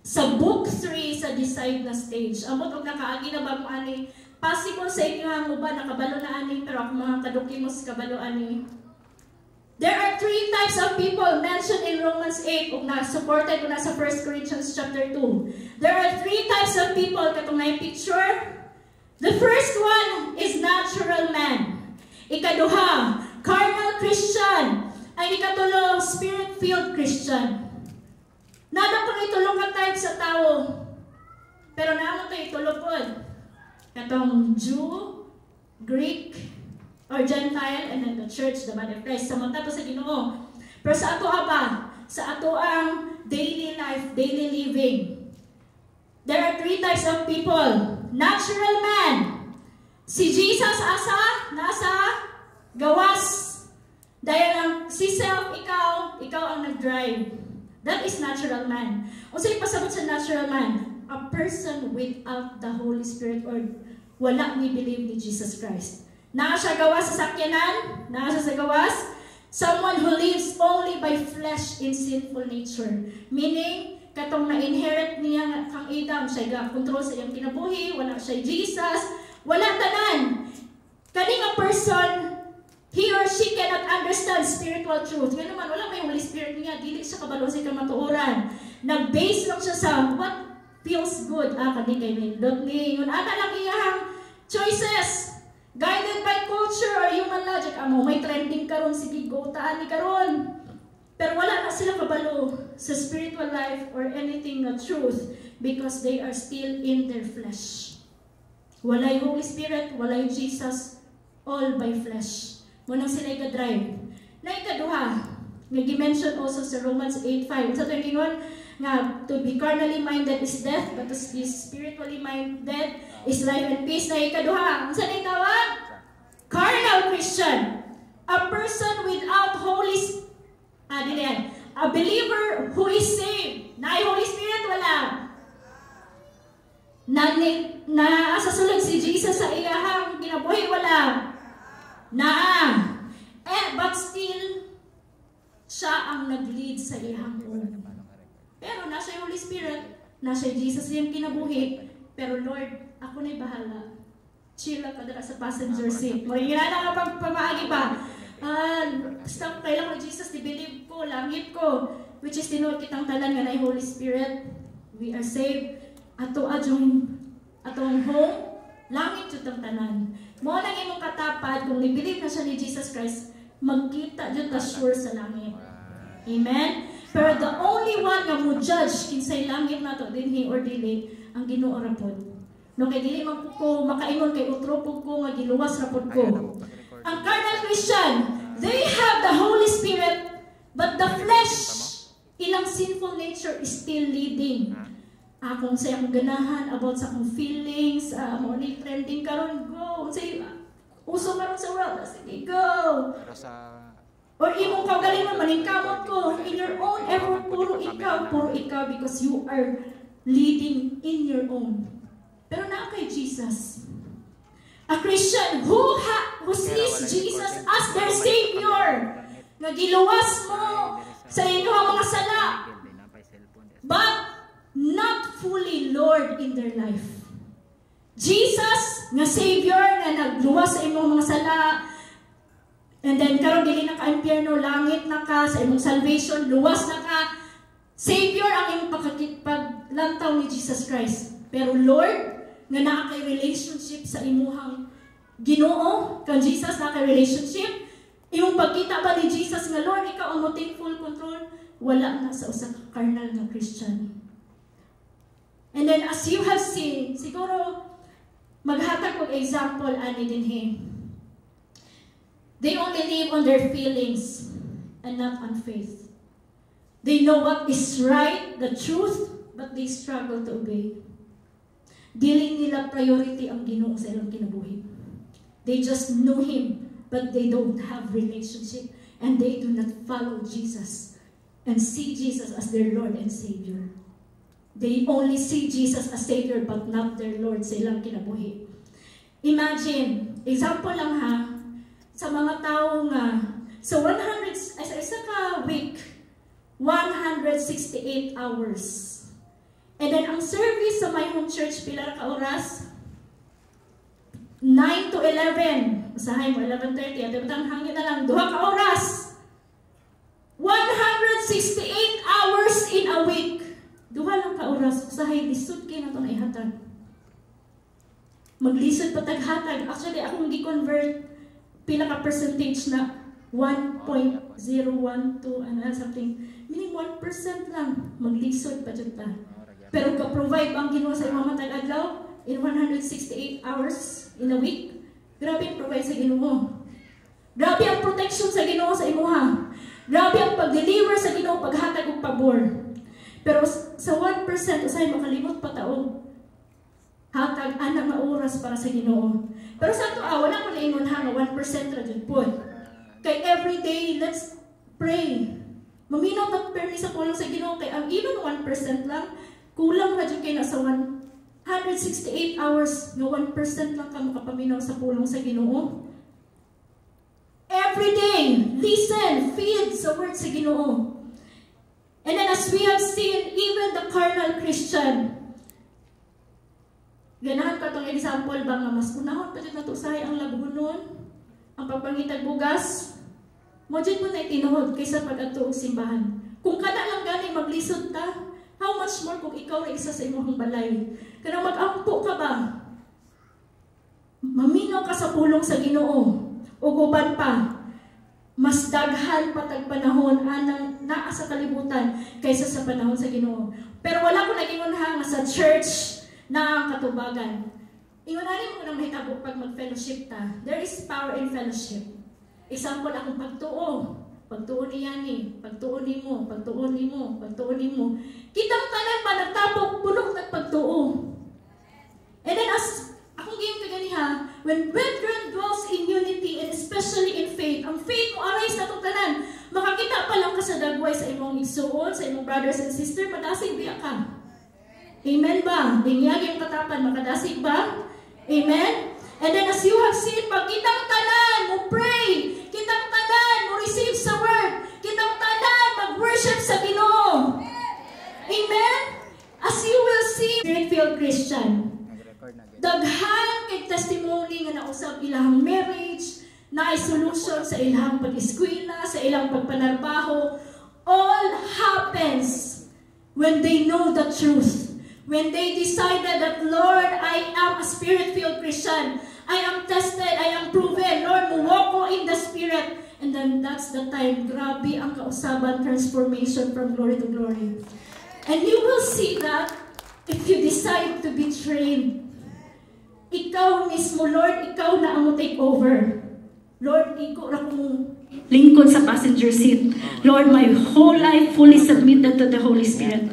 Speaker 2: sa book 3 sa decide na stage. Amot og nakaagi na ba mo ani? Possible sa inyo ang uban nakabalo na ani, pero ako mga kadokimos kabalo ani. There are 3 types of people mentioned in Romans 8 ug na-supported ko na sa 1 Corinthians chapter 2. There are 3 types of people katong na picture. The first one is natural man. Ikaduha, carnal Christian. Ay ikatulo, spirit-filled Christian. Nada ko na itulong ka type sa tao. Pero naman ito itulong po. Katong Jew, Greek, or Gentile, and then the church, the body of Christ. Samanta to sa Ginoo. Pero sa ato ba? Sa ato ang daily life, daily living. There are 3 types of people. Natural man. Si Jesus nasa gawas. Dahil ang si self, ikaw ang nag-drive. That is natural man. O sa'yo pasabot sa natural man, a person without the Holy Spirit or wala ni believe ni Jesus Christ. Naa siya gawas sa sakyanan, naa siya sa gawas. Someone who lives only by flesh in sinful nature. Meaning, katong na-inherit niya kang Adam, siya control sa iyang kinabuhi, wala siya Jesus, wala tanan. Kaning a person, he or she cannot understand spiritual truth. Ngayon naman, wala may Holy Spirit niya, dili siya kabalo sa kamatuoran. Nag-base lang siya sa what feels good. Kani kay nindot ni, yun ana lang iyang choices. Guided by culture or human logic. Amo, may trending karon, sige, go, taan ni karon. Pero wala na sila kabalo sa spiritual life or anything na truth because they are still in their flesh. Walay Holy Spirit, walay Jesus, all by flesh. Munang sila ika-drive. Na ikaduha, nag-mention also sa Romans 8:5. Sa ito yung nga, to be carnally minded is death, but to be spiritually minded is life and peace. Na ikaduha, saan yung tawag? Carnal Christian. A person without Holy Spirit. A believer who is saved. Na Holy Spirit, wala. Na sa sulod si Jesus sa iyahang kinabuhi, wala. But still, siya ang nag-lead sa iyahang own. Pero nasa yung Holy Spirit, nasa Jesus yung kinabuhi. Pero Lord, ako na'y bahala. chill lang ka dala sa passenger seat. Magigilala ka pamaagi pa. Basta kailan ko Jesus, di-believe ko, langit ko, which is tinuod kitang tanan nga na Holy Spirit. We are saved. Atong home, langit yun tang tanan. Mo lang imong katapad, kung ni-believe na siya ni Jesus Christ, magkita yun ta sure sa langit. Amen? Pero the only one nga mo judge kinsay langit na to, dinhi or dili, ang Ginoo ra pod. No kay dili man ko makaingon kay utro pud ko nga giluwas ra pod ko. Ang carnal Christian, they have the Holy Spirit, but the flesh, ilang sinful nature is still leading. Kung sa akong ganahan about sa akong feelings, mo ni trending karon go, say uso karon sa world, sige go. Or imong kaugalingon maningkamot ko in your own effort, puro ikaw because you are leading in your own. Pero na kay Jesus. A Christian who sees Jesus as their Savior, nga giluwas mo sa inyong mga sala, but not fully Lord in their life. Jesus nga Savior nga nagluwas sa imong mga sala, and then karon dili na ka impyerno, langit na ka sa imong salvation, luwas na ka. Savior ang imong paglantaw ni Jesus Christ. Pero Lord, nga naa kay relationship sa imuhang Ginoo, kan Jesus naa kay relationship, imong pagkita ba ni Jesus nga Lord, ikaw ang moting full control, wala na sa usa ka carnal nga Christian. And then as you have seen, siguro maghatag og example ani dinhi. They only live on their feelings and not on faith. They know what is right, the truth, but they struggle to obey. Dili nila priority ang Ginoo sa ilang kinabuhi. They just know Him, but they don't have relationship, and they do not follow Jesus and see Jesus as their Lord and Savior. They only see Jesus as Savior, but not their Lord sa ilang kinabuhi. Imagine, example lang ha, sa mga tao nga, sa isa ka week, 168 hours. And then, ang service sa my home church, pila ka oras? 9 to 11. Usahay mo, 11:30. At ang hangin na lang, 2 ka oras. 168 hours in a week. 2 lang ka oras. Usahay, lisod kayo na ito na ihatag. Maglisod pataghatag. Actually, akong gi-convert, pila ka percentage na 1.012, something. Meaning 1% lang. Maglisod pa dyan ta. Pero ka-provide ang Ginoo sa imong matag adlaw in 168 hours in a week. Grabe ang provide sa Ginoo. Grabe ang protection sa Ginoo sa imuha. Grabe ang pag-deliver sa Ginoo, paghatag og pabor. Pero sa 1%, usay makalimot pa taon. Hatag anak na oras para sa Ginoo. Pero sa ato, wala ko naingon ha, 1% ra jud po. Kay everyday, let's pray. Maminaw na permi sa kulang sa Ginoo, kay ang even 1% lang, kulang na dyan kayo na sa 168 hours, no 1% lang ka makapaminaw sa pulong sa Ginoo. Every day, listen, feed sa word sa Ginoo. And then as we have seen, even the carnal Christian, ganahan ka itong example ba nga mas unahon pa dyan na tusahay ang labunon, ang pagpangitag bugas, mo dyan mo na itinuhod kaysa pag-atuog simbahan. Kung kada lang gani maglisod ta, how much more kung ikaw ay isa sa imong balay? Kanang mag-ampo ka ba? Maminaw ka sa pulong sa Ginoo. O guban pa, mas daghan patag panahon anang naa sa kalibutan kaysa sa panahon sa Ginoo. Pero wala ko nag-ingon nga sa church na katubagan. Ingunanin mo nang mahitabo pag mag-fellowship ta. There is power in fellowship. Example, akong pagtuo. Pagtuon niya ni, pagtuon ni mo, pagtuon ni mo, pagtuon ni mo. Kitang tanan pa nagtapok, punong nagpagtuo. And then as akong gayong kaganiha, when brethren dwells in unity and especially in faith, ang faith mo arise na itong tanan, makakita pa lang ka sa dagway sa imong igsuon, sa imong brothers and sisters, madasig biya ka. Amen ba? Dinyag yung katapan, makadasig ba? Amen? And then as you have seen, pag kitang tanan, mo pray, kitang tanan, mo receive sa word, kitang tanan, mag-worship sa Ginoo. Amen? As you will see, Spirit-filled Christian, daghan kay testimony sa ilahang marriage, na solution sa ilang pag-eskwela, sa ilang pagpanarbaho. All happens when they know the truth. When they decided that, Lord, I am a Spirit-filled Christian. I am tested, I am proven. Lord, walk ko in the Spirit. And then that's the time, grabe ang kausaban, transformation from glory to glory. And you will see that if you decide to be trained. Ikaw mismo, Lord, ikaw na ang take over. Lord, ikaw na kung
Speaker 1: lingkod sa passenger seat. Lord, my whole life fully submitted to the Holy Spirit.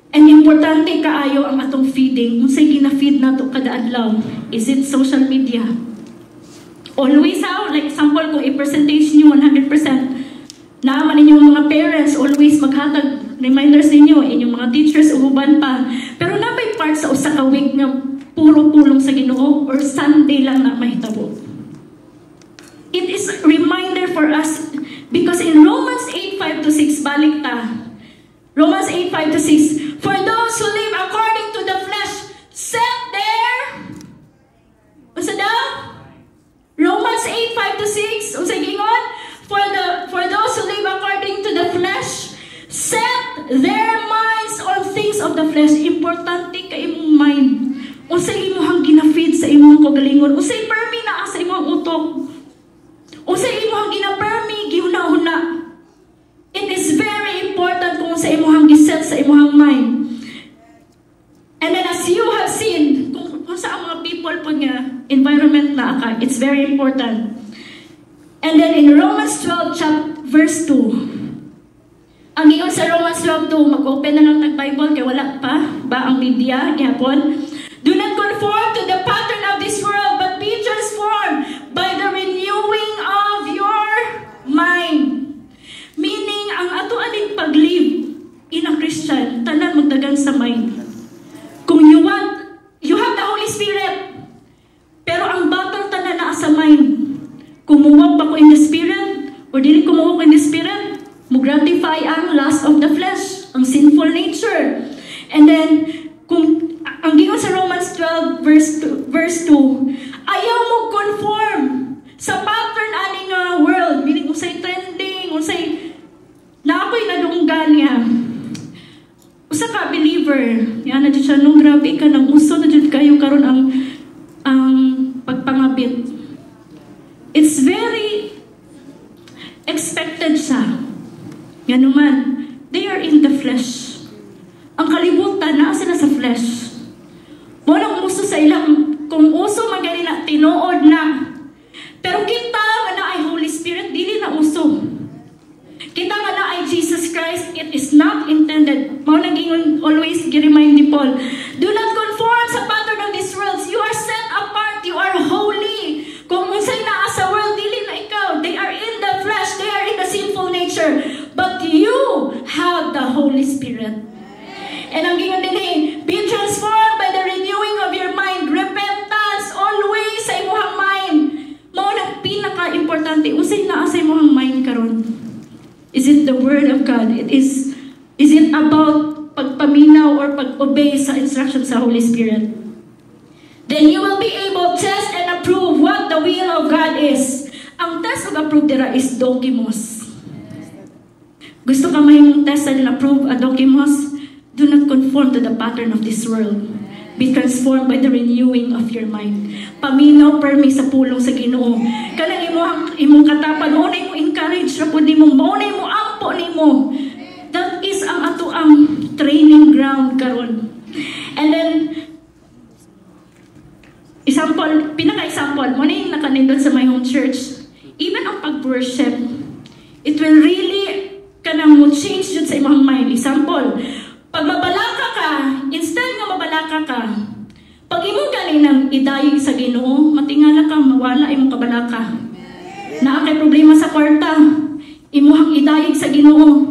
Speaker 1: And importante kaayo ang atong feeding. Kung sa'y gina-feed na ito kada adlaw, is it social media? Always how? Like example, kung i-percentage niyo 100%, naaman ninyong mga parents, always maghatag reminders ninyo, inyong mga teachers, uban pa. Pero nabay part sa usa ka week nga puro pulong sa Ginoo or Sunday lang na mahitabo. It is a reminder for us because in Romans 8:5-6, balik ta. Romans 8:5-6, for those who live according to the flesh, set their, unsa daw? Romans 8:5-6, unsa gingon? For those who live according to the flesh, set their minds on things of the flesh. Importante ka imong mind. Unsay imong gina-feed sa imong kagalingon? Unsay permi naa sa imong utok? Unsay imong gina-permi gihuna-huna? It is very important kung sa imong giset sa imong mind. And then as you have seen, kung sa mga people po nga environment na aka, it's very important. And then in Romans 12 verse 2, ang ingon sa Romans 12:2, mag-open na lang nag-Bible kay wala pa ba ang media gihapon. Do not conform to the pattern of this world, but be transformed by the renewing of your mind. Meaning, ang ato aning pag-live in a Christian, tanan magdagan sa mind. Kung you have the Holy Spirit, pero ang battle tanan na sa mind. Kumuwag ba ko in the Spirit, or dili kumuwag in the Spirit, mo-gratify ang lust of the flesh, ang sinful nature. And then, kung ang gingon sa Romans 12 verse 2, ayaw mo conform sa pattern ani nga world, meaning usay trending, usay na ako'y nadunggan niya. Usa ka believer, yan na dyan siya, nung grabe ka, nang uso na dyan kayo karon ang pagpangabit. It's very expected siya. Yan naman, they are in the flesh. Ang kalibutan, naa sila sa flesh. Walang uso sa ilang, kung uso magani na, tinuod na. Pero kita nga na ay Holy Spirit, dili na uso. Kita nga na ay Jesus Christ, it is not intended. Mao naging always gi-remind ni Paul, do not conform sa pattern of this world. You are set apart, you are holy. Kung unsay naa sa world, dili na ikaw. They are in the flesh, they are in the sinful nature. But you have the Holy Spirit. And ang gingon din be transformed by the renewing of your mind. Repentance always sa imong mind. Mao nang pinaka-importante. Unsay naa sa imong mind karon? Is it the Word of God? Is it about pagpaminaw or pag-obey sa instruction sa Holy Spirit? Then you will be able to test and approve what the will of God is. Ang test ug approve dira is dokimos. Gusto ka mahimong test and approve a dokimos? Do not conform to the pattern of this world. Be transformed by the renewing of your mind. Paminaw permi sa pulong sa Ginoo. Kanang imong katapan, mo na imong encourage ra pud nimo, mo na imong ampo nimo. That is ang ato ang training ground karon. And then pinaka-example, mo na yung nakanindot sa my home church. Even ang pag-worship, it will really kanang mo change yun sa imong mind. Example, pag mabalaka ka, instead nga mabalaka ka, pag imong kaninang idayig sa Ginoo, matingala ka, mawala imong kabalaka. Naa kay problema sa kwarta, imuhang idayig sa Ginoo.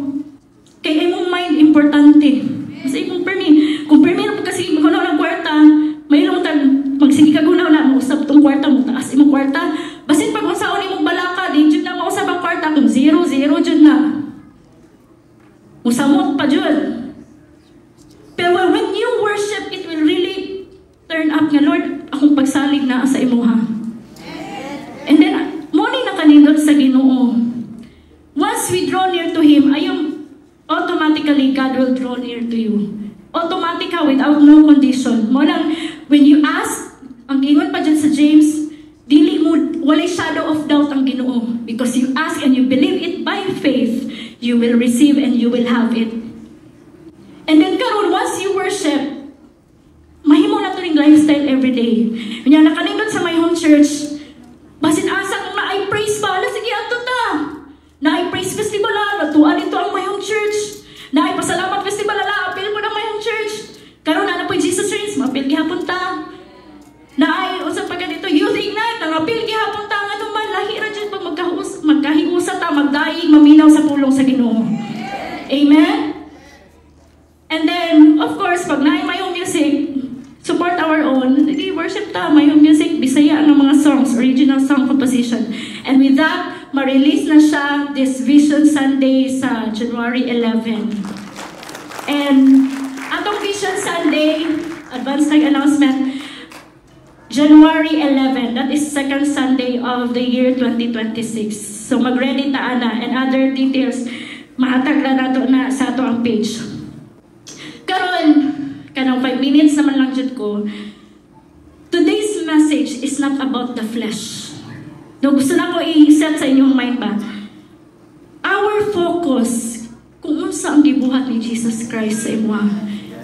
Speaker 1: Kay imong mind importante. Kasi imong permi, kung permi na kasi imong ng kwarta, may ilong magsige ka gunaw na, mausap tong kwarta mo, taas imong kwarta. Basin pag unsaon imong balaka, di dyan na mausap ang kwarta, kung 0, 0 dyan na. Musamot pa dyan. Pero when you worship, it will really turn up nga, Lord, akong pagsalig na sa imuha. God will draw near to you. Automatic ka, without no condition. Mo lang, when you ask, ang gingon pa dyan sa James, dili mo, walay shadow of doubt ang Ginoo. Because you ask and you believe it by faith, you will receive and you will have it. And then karon, once you worship, mahimo na ito ring lifestyle every day. Kanya nakanindot sa my home church, basin asa kung na-I praise ba, sige ato ta. Na-I praise festival natuan ito ang my home church. Na-I pasalamat festival apil mo ng my home church. Karon na po Jesus Reigns, mapil gihapon ta. Na-I usap pa ganito, youth ignite, nangapil gihapon ta nga naman, lahi ra dyan pag magkahiusa ta, magdaing, maminaw sa pulong sa Ginoo. Amen? And then, of course, pag na-I my home music, support our own, hindi worship ta, my home music, Bisaya ang mga songs, original song composition. And with that, ma-release na siya this Vision Sunday sa January 11. And atong Vision Sunday, advance announcement, January 11, that is second Sunday of the year 2026. So mag-ready ta ana, and other details, mahatag na nato na sa ato ang page. Karon, kanang 5 minutes naman lang jud ko. Today's message is not about the flesh. No, gusto na ko i-set sa inyong mind ba? Our focus, kung unsa ang gibuhat ni Jesus Christ sa imo.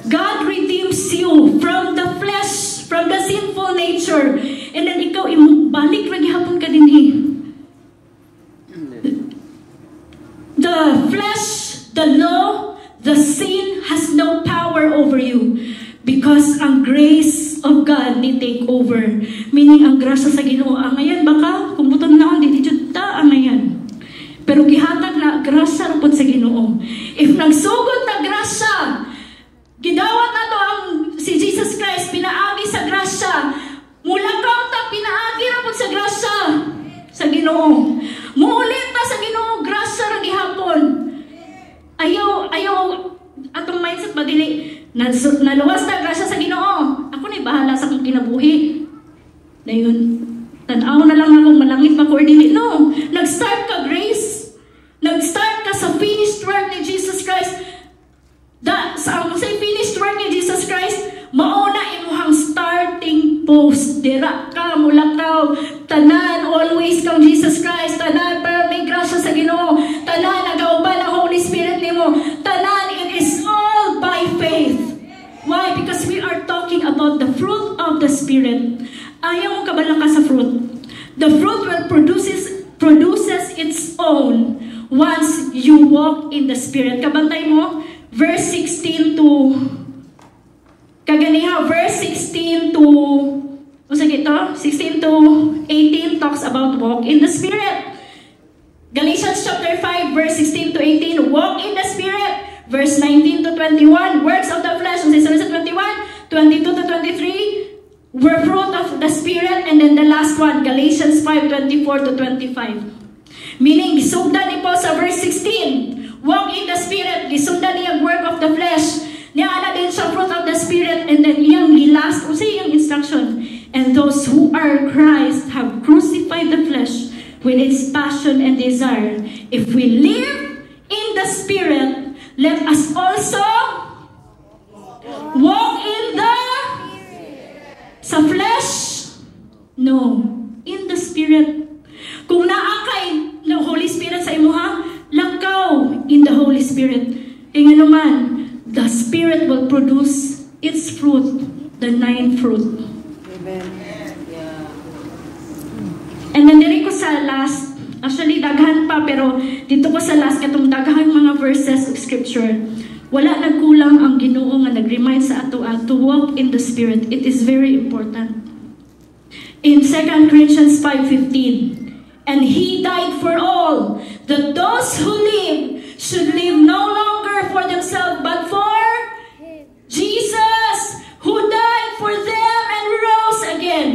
Speaker 1: God redeems you from the flesh, from the sinful nature. And then ikaw, balik ra gihapon ka dinhi. The flesh, the law, the sin has no power over you. Because ang grace of God ni take over. Meaning ang grasya sa Ginoo, angayan baka, kung buton na hindi jud ta angayan. Pero gihatag na grasya ra pud sa Ginoo. If nagsugod na grasya, gidawat na to ang si Jesus Christ, pinaagi sa grasya. Mula ta pinaagi ra pud sa grasya sa Ginoo. Muulit ta sa Ginoo, grasya ra gihapon. Ayaw atong mindset ba dili naluwas na grasya sa Ginoo. Ako na bahala sa akong kinabuhi. Dayon, tan-aw na lang akong malangit ma-coordinate. No, nag-start ka grace. Nag-start ka sa finished work ni Jesus Christ. Sa finished work ni Jesus Christ, mauna imuhang starting post. Dira ka, mula ka, tanan, always kang Jesus Christ. Tanan, pero may grasya sa Ginoo. Tanan, nagauban ang Holy Spirit nimo. Tanan, it is all by faith. Why? Because we are talking about the fruit of the Spirit. Ayaw mong kabalang ka sa fruit. The fruit will produces its own once you walk in the Spirit. Kabantay mo, verse 16 to, kaganiha, verse 16 to, usa gito? 16 to 18 talks about walk in the Spirit. Galatians chapter 5, verse 16 to 18, walk in the Spirit. Verse 19 to 21, works of the flesh. Usa sa 21, 22 to 23, were fruit of the Spirit. And then the last one, Galatians 5, 24 to 25. Meaning, gisugdan ni Paul sa verse 16, walk in the Spirit. Gisugdan niya work of the flesh. Niya din sa fruit of the Spirit. And then yung last, usa yung instruction. And those who are Christ have crucified the flesh with its passion and desire. If we live in the Spirit, let us also walk in the sa flesh. No, in the Spirit. Kung naakay ng Holy Spirit sa imuha, lakaw in the Holy Spirit. E nga naman, the Spirit will produce its fruit, the 9 fruit.
Speaker 3: Amen. Yeah.
Speaker 1: And then diri ko sa last, actually daghan pa, pero dito ko sa last katong daghang mga verses of scripture. Wala nagkulang ang Ginoo nga nag-remind sa ato to walk in the Spirit. It is very important. In 2 Corinthians 5:15, and He died for all, that those who live should live no longer for themselves, but for Jesus, who died for them and rose again.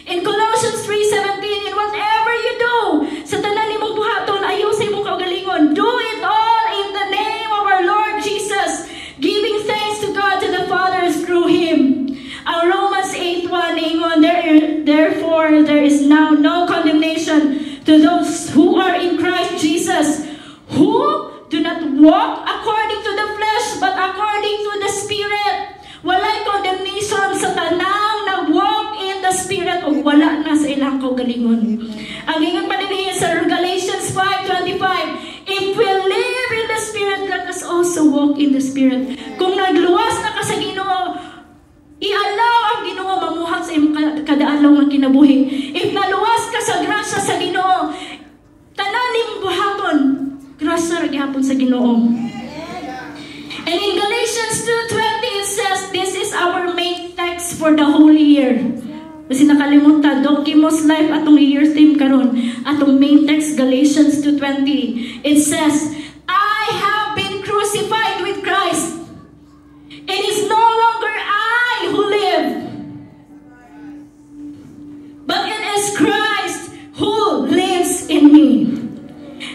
Speaker 1: In Colossians 3:17, in whatever you do, sa tanan nimong buhaton, ayaw sa imong kaugalingon, do it all in the name of our Lord Jesus, giving thanks to God, to the Father through Him. Ang Romans 8:1, ingon, therefore there is now no condemnation to those who are in Christ Jesus, gingon. Ang gingon pa din sa Galatians 5:25, if we live in the Spirit, let us also walk in the Spirit. Kung nagluwas na ka sa Ginoo, i-allow ang Ginoo mamuhat sa imong kadaalaw nga kinabuhi. If naluwas ka sa grasya sa Ginoo, tanan nimong buhaton, grasya ra gyapon sa Ginoo. And in Galatians 2:20 it says, this is our main text for the whole year. Kasi nakalimutan, Dokimos Life atong year theme karon. Atong main text, Galatians 2:20. It says, I have been crucified with Christ. It is no longer I who live, but it is Christ who lives in me.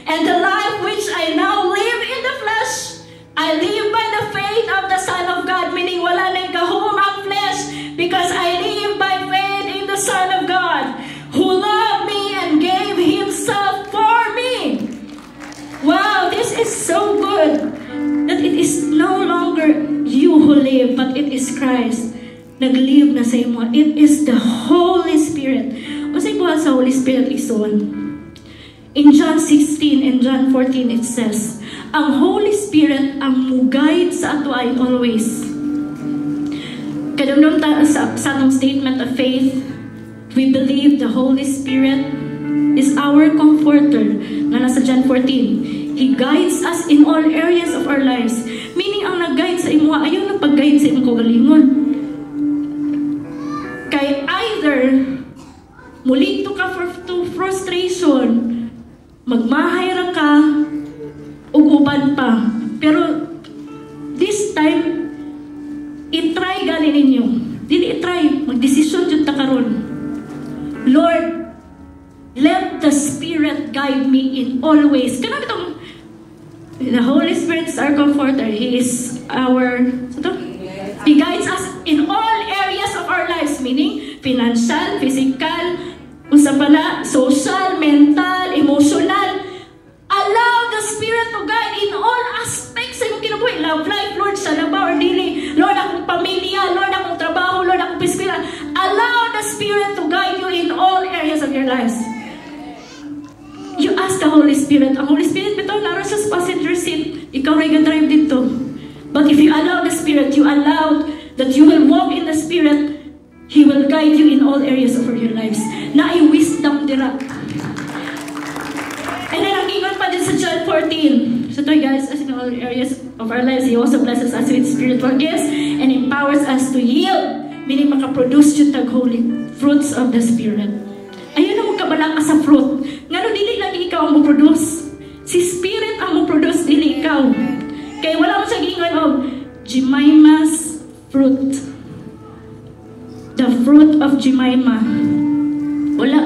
Speaker 1: And the life which I now live in the flesh, I live by the faith of the Son of God, meaning wala na gahom ang flesh, because I live by faith in the Son of God, who loved me and gave Himself for me. Wow, this is so good, that it is no longer you who live, but it is Christ. Nag-live na sa imo. It is the Holy Spirit. O sa ibuhat sa Holy Spirit ison. In John 16 and John 14 it says, ang Holy Spirit ang mugayad sa ato ay always. Kadamdam ta sa atong statement of faith, we believe the Holy Spirit is our comforter. Nga nasa John 14, He guides us in all areas of our lives. Meaning ang nag-guide sa imo, ayaw na pag-guide sa imong kagalingon. Kay either mulito ka to frustration, magmahay ra ka, uguban pa. Pero this time, i-try ganin ninyo. Dili i-try, mag-desisyon dyan ta karon. Lord, let the Spirit guide me in all ways. Kanang itong, the Holy Spirit is our comforter. He is our, He guides us in all areas of our lives, meaning financial, physical, unsa pala, social, mental, emotional. Allow the Spirit to guide in all aspects sa imong kinabuhi. Love life, Lord, sa laba or dili. Lord, akong pamilya, Lord, akong trabaho, Lord, akong piskila. Allow the Spirit to guide you in all areas of your lives. You ask the Holy Spirit. Ang Holy Spirit, bitaw, naroon sa passenger seat. Ikaw rin drive dito. But if you allow the Spirit, you allow that you will walk in the Spirit, He will guide you in all areas of your lives. Na ay wisdom dira. And then ang ingon pa din sa John 14. So to guys, as in all areas of our lives, He also blesses us with spiritual gifts and empowers us to yield. Meaning makaproduce yung tag-holy fruits of the Spirit. Ayun na magkabalang ka sa fruit. Nga no, dili lang ikaw ang mag-produce. Si Spirit ang mag-produce, dili ikaw. Kaya wala mo siya gingon of Jemima's fruit. The fruit of Jemima. Wala.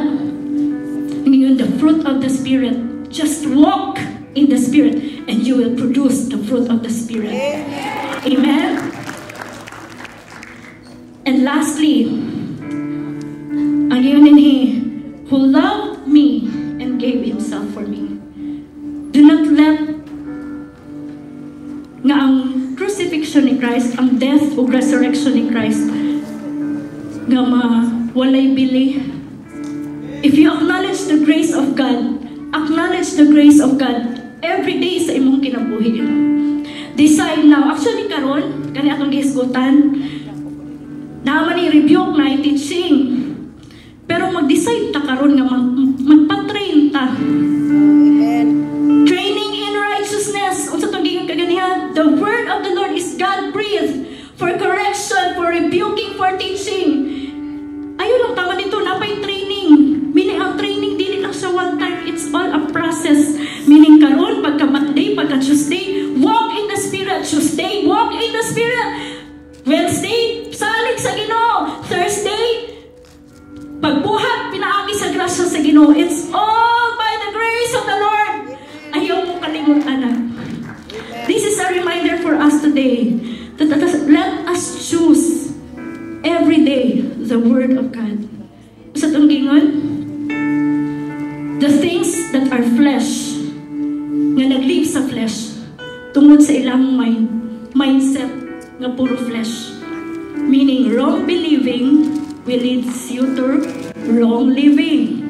Speaker 1: Ngayon, the fruit of the Spirit. Just walk in the Spirit and you will produce the fruit of the Spirit. Amen? And lastly, ang yun din He who loved me and gave Himself for me. Do not let nga ang crucifixion ni Christ, ang death o resurrection ni Christ, nga walay bili. If you acknowledge the grace of God, acknowledge the grace of God every day sa imong kinabuhi. Decide now. Actually karon, kani atong gihisgutan, naman i-rebuke na i-teaching. Pero mag-decide ta karon nga magpa-train ta. Training in righteousness. Unsa tong gikan kaganihan? The word of the Lord is God-breathed for correction, for rebuking, for teaching. Ayun lang tama nito, napay training. Meaning ang training dili lang siya one time, it's all a process. Meaning karon pagka Monday, pagka Tuesday, walk in the Spirit. Tuesday, walk in the Spirit. Wednesday, salig sa Ginoo. Thursday, pagbuhat, pinaagi sa grasya sa Ginoo. It's all by the grace of the Lord. Ayaw mo kalimutan na. This is a reminder for us today. Let us choose every day the Word of God. Sa itong gingon, the things that are flesh, nga nag-live sa flesh, tungod sa ilang mindset, nga puro flesh. Meaning, wrong believing will lead you to wrong living.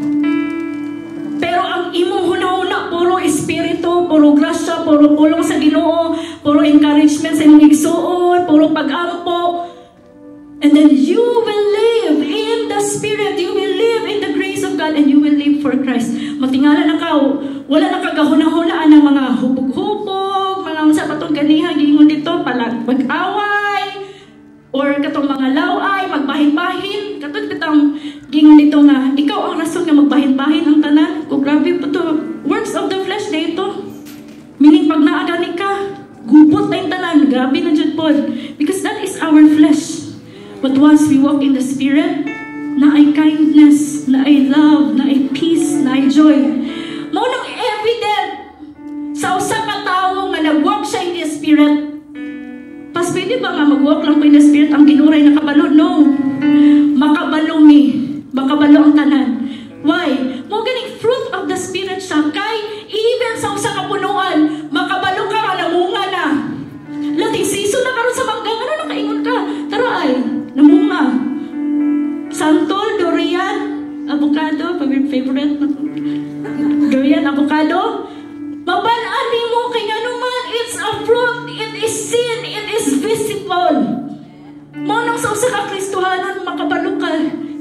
Speaker 1: puro grasya, puro pulong sa Ginoo, puro encouragement sa inyong igsuon, puro pag-ampo. And then you will live in the Spirit, you will live in the grace of God, and you will live for Christ. Matingala na ka, wala na kagahuna-hunaan ng mga hubog-hubog, mga sa patong ganihan, gingon dito, mag-away, or katong mga laway, magbahin-bahin, katong kitang gingon dito nga, ikaw ang rason nga magbahin-bahin ang tanan. Kung grabe po to, works of the flesh na ito. Meaning, pag naagani ka, gupot na yung tanan, grabe na dyan po. Because that is our flesh. But once we walk in the Spirit, na ay kindness, na ay love, na ay peace, na ay joy. Maunang evident sa usa ka tawo nga nag-walk siya in the Spirit. Pas pwede ba nga mag-walk lang po in the Spirit ang ginuray na kabalo? No. Makabalo makabalo ang tanan. Why? Mo ganing fruit of the Spirit siya. Kay even sa usa ka punuan, makabalo ka nga, namunga na. Lating season na karon sa manggang, ano nakaingon ka? Tara ay, namunga. Santol, durian, avocado, favorite. Durian, avocado. Mabalaan mo kay nga naman, it's a fruit, it is sin, it is visible. Manang sa usa ka Kristohanan, makabalo ka.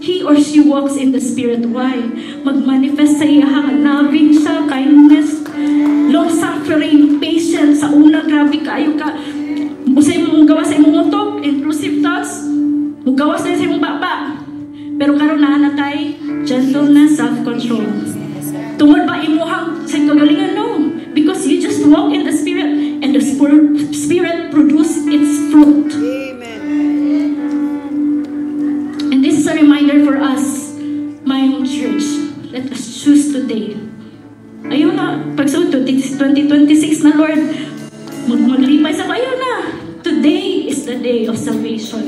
Speaker 1: He or she walks in the Spirit. Why? Magmanifest sa iyahang loving siya, kindness, long-suffering, patience. Sa una, grabe kayo ka. Usay mong gawa sa imong utok, intrusive thoughts, gawa sa imong baba. Pero karon na natay, gentleness, self-control. Tungod ba imuhang sa kagalingan? No. Because you just walk in the Spirit, and the Spirit produce its fruit. And this is a reminder for us, my own church. Let us choose today. Ayun na, pagsuot 2026 na, Lord, maglipay sa ayun na. Today is the day of salvation.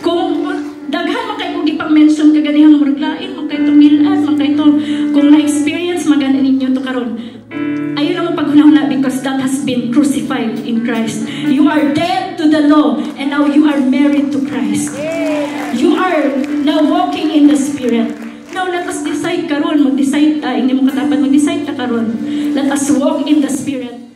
Speaker 1: Kung daghan man kayo kung ipang-mention kaganihang maraglain, man kayo tumilan, man kayo kung na-experience, maganda ninyo to karon. Ayun na mo paghunahuna because that has been crucified in Christ. You are dead to the law and now you are married to Christ. You are now walking in the Spirit. Now let us decide karon, mag-decide ta, hindi mo katapat mag-decide ta karon. Let us walk in the Spirit.